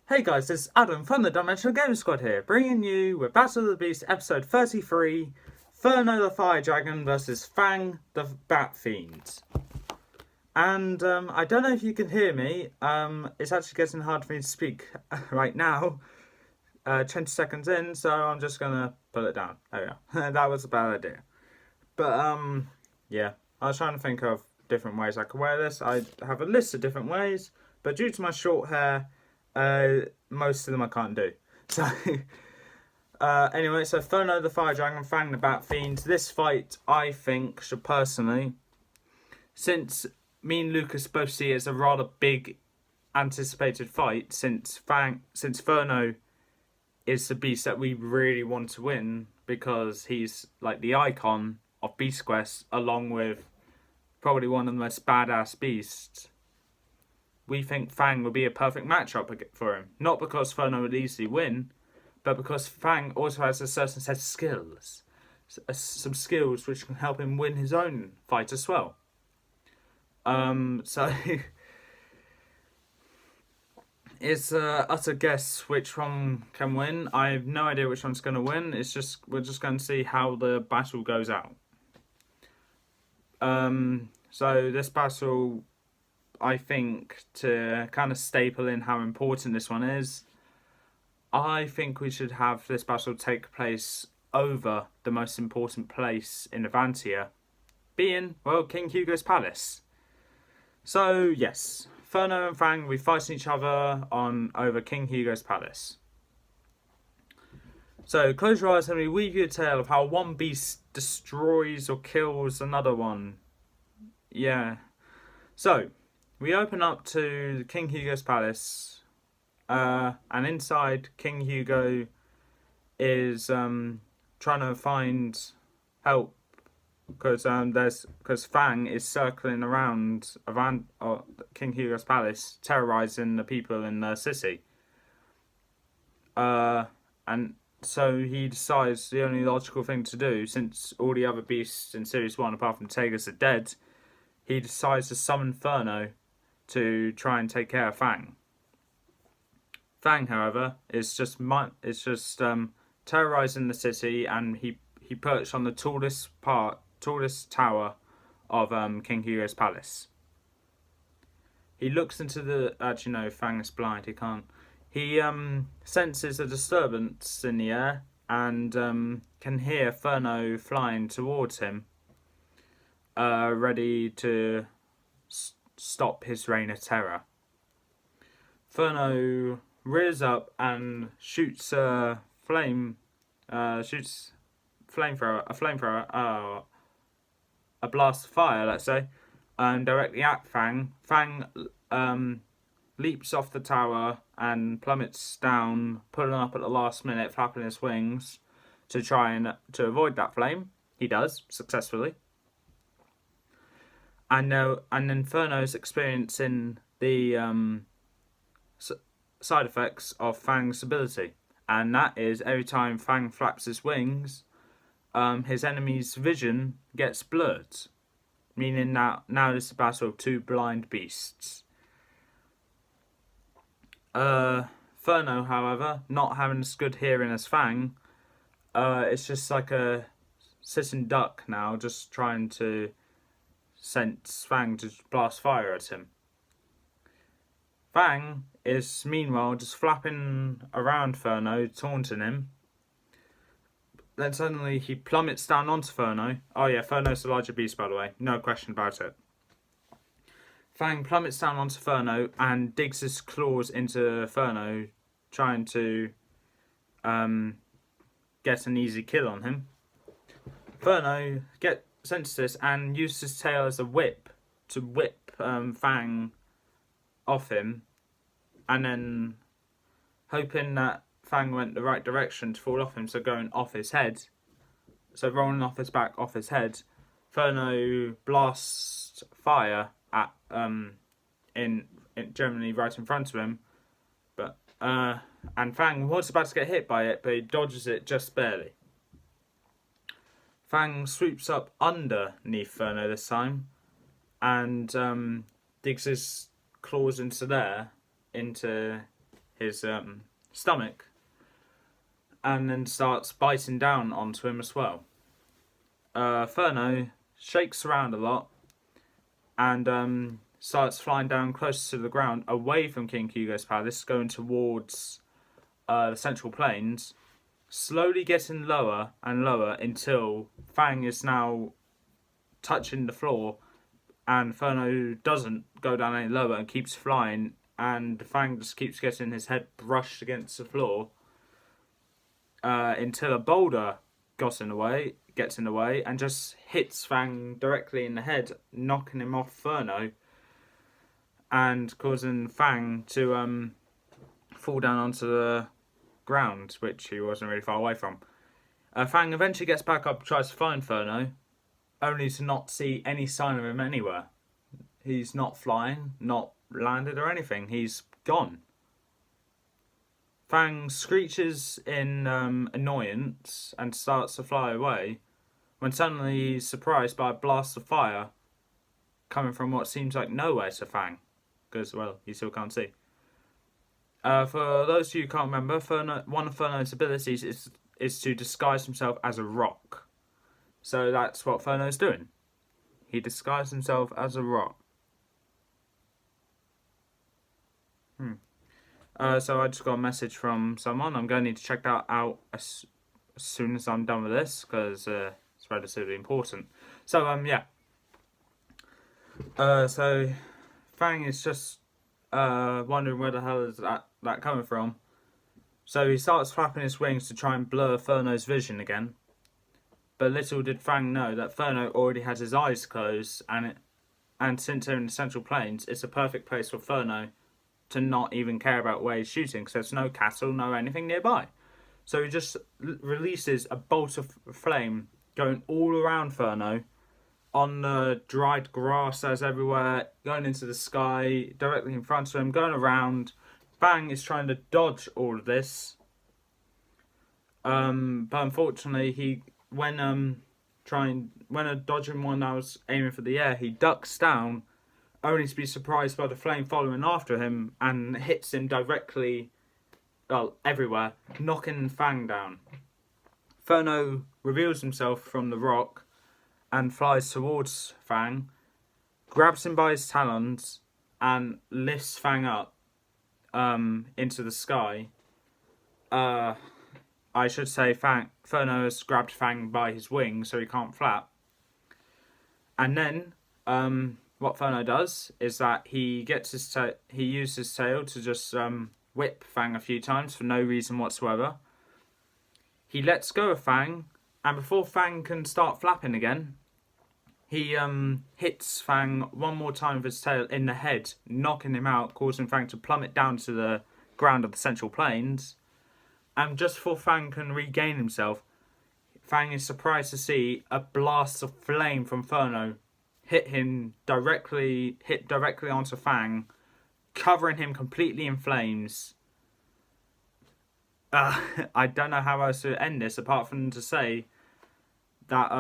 Hey guys, it's Adam from the Dimensional Game Squad here, bringing you with Battle of the Beast episode 33, Ferno the Fire Dragon versus Fang the Bat Fiend. And I don't know if you can hear me, it's actually getting hard for me to speak right now, 20 seconds in, so I'm just gonna pull it down. There we go. That was a bad idea. But yeah, I was trying to think of different ways I could wear this. I have a list of different ways, but due to my short hair, most of them I can't do. So, anyway, so Ferno the Fire Dragon, Fang the Bat Fiend. This fight, I think, should personally, since me and Lucas both see it as a rather big anticipated fight, since Ferno is the beast that we really want to win, because he's like the icon of Beast Quest, along with probably one of the most badass beasts. We think Fang would be a perfect matchup for him. Not because Ferno would easily win, but because Fang also has a certain set of skills. Some skills which can help him win his own fight as well. So it's utter guess which one can win. I have no idea which one's going to win. We're just going to see how the battle goes out. So this battle, I think, to kind of staple in how important this one is, I think we should have this battle take place over the most important place in Avantia, being, well, King Hugo's palace. So, yes, Ferno and Fang will be fighting each other over King Hugo's palace. So, close your eyes and we weave you a tale of how one beast destroys or kills another one. Yeah. So, we open up to King Hugo's palace, and inside King Hugo is trying to find help because Fang is circling around King Hugo's palace, terrorizing the people in the city. And so he decides the only logical thing to do, since all the other beasts in Series 1, apart from Tegus, are dead, he decides to summon Ferno to try and take care of Fang. Fang, however, is just terrorizing the city, and he perched on the tallest tower of King Hugo's palace. He looks into the. Actually, no, Fang is blind. He can't. He senses a disturbance in the air and can hear Ferno flying towards him, ready to stop his reign of terror. Ferno rears up and shoots a blast of fire, let's say, directly at Fang. Fang leaps off the tower and plummets down, pulling up at the last minute, flapping his wings to try and to avoid that flame. He does successfully. And then Ferno's experiencing the side effects of Fang's ability, and that is every time Fang flaps his wings, his enemy's vision gets blurred, meaning that now this is a battle of two blind beasts. Ferno, however, not having as good hearing as Fang, it's just like a sitting duck now, just trying to sense Fang to blast fire at him. Fang is meanwhile just flapping around Ferno, taunting him. Then suddenly he plummets down onto Ferno. Oh yeah, Ferno's the larger beast, by the way, no question about it. Fang plummets down onto Ferno and digs his claws into Ferno, trying to get an easy kill on him. Ferno senses this and uses his tail as a whip to whip Fang off him, and then hoping that Fang went the right direction to fall off him, so going off his head, so rolling off his back, off his head, Ferno blasts fire at in generally right in front of him, but and Fang was about to get hit by it, but he dodges it just barely. Fang swoops up underneath Ferno this time and digs his claws into his stomach, and then starts biting down onto him as well. Ferno shakes around a lot and starts flying down closer to the ground, away from King Hugo's palace, going towards the central plains, slowly getting lower and lower until Fang is now touching the floor, and Ferno doesn't go down any lower and keeps flying, and Fang just keeps getting his head brushed against the floor until a boulder gets in the way and just hits Fang directly in the head, knocking him off Ferno and causing Fang to fall down onto the ground, which he wasn't really far away from. Fang eventually gets back up and tries to find Ferno, only to not see any sign of him anywhere. He's not flying, not landed or anything. He's gone. Fang screeches in annoyance and starts to fly away, when suddenly he's surprised by a blast of fire coming from what seems like nowhere to Fang, because, well, he still can't see. For those of you who can't remember, one of Ferno's abilities is to disguise himself as a rock. So that's what Ferno's doing. He disguised himself as a rock. So I just got a message from someone. I'm going to need to check that out as soon as I'm done with this, because it's relatively important. So, yeah. So Fang is just wondering where the hell is that coming from. So he starts flapping his wings to try and blur Ferno's vision again. But little did Fang know that Ferno already has his eyes closed, and since they're in the Central Plains, it's a perfect place for Ferno to not even care about where he's shooting, because there's no castle, no anything nearby. So he just releases a bolt of flame going all around Ferno, on the dried grass that's everywhere, going into the sky, directly in front of him, going around. Fang is trying to dodge all of this. But unfortunately, when dodging one that was aiming for the air, he ducks down, only to be surprised by the flame following after him and hits him directly, well, everywhere, knocking Fang down. Ferno reveals himself from the rock and flies towards Fang, grabs him by his talons, and lifts Fang up into the sky. I should say Ferno has grabbed Fang by his wings so he can't flap. And then what Ferno does is that he uses his tail to just whip Fang a few times for no reason whatsoever. He lets go of Fang, and before Fang can start flapping again, he hits Fang one more time with his tail in the head, knocking him out, causing Fang to plummet down to the ground of the Central Plains. And just before Fang can regain himself, Fang is surprised to see a blast of flame from Ferno hit directly onto Fang, covering him completely in flames. I don't know how else to end this apart from to say that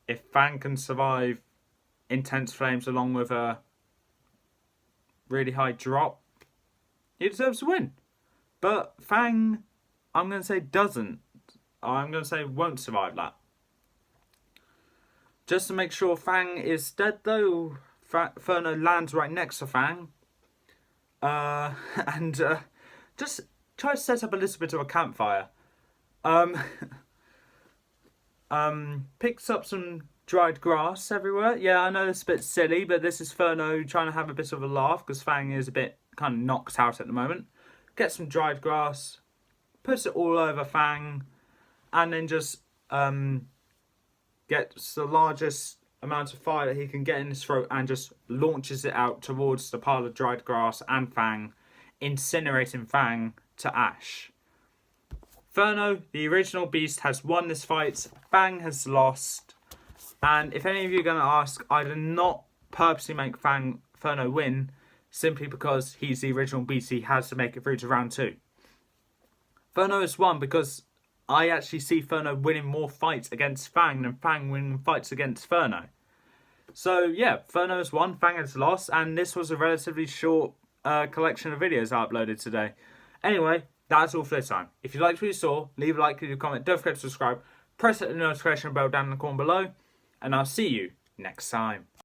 if Fang can survive intense flames along with a really high drop, he deserves to win. But Fang, I'm going to say doesn't. I'm going to say won't survive that. Just to make sure Fang is dead though, Ferno lands right next to Fang. And just try to set up a little bit of a campfire. Picks up some dried grass everywhere. Yeah, I know it's a bit silly, but this is Ferno trying to have a bit of a laugh because Fang is a bit kind of knocked out at the moment. Gets some dried grass, puts it all over Fang, and then just gets the largest amount of fire that he can get in his throat and just launches it out towards the pile of dried grass and Fang, incinerating Fang to ash. Ferno, the original beast, has won this fight. Fang has lost. And if any of you are going to ask, I did not purposely make Ferno win, simply because he's the original beast. He has to make it through to round 2. Ferno has won because I actually see Ferno winning more fights against Fang than Fang winning fights against Ferno. So yeah, Ferno has won, Fang has lost, and this was a relatively short collection of videos I uploaded today. Anyway, that's all for this time. If you liked what you saw, leave a like, leave a comment, don't forget to subscribe, press the notification bell down in the corner below, and I'll see you next time.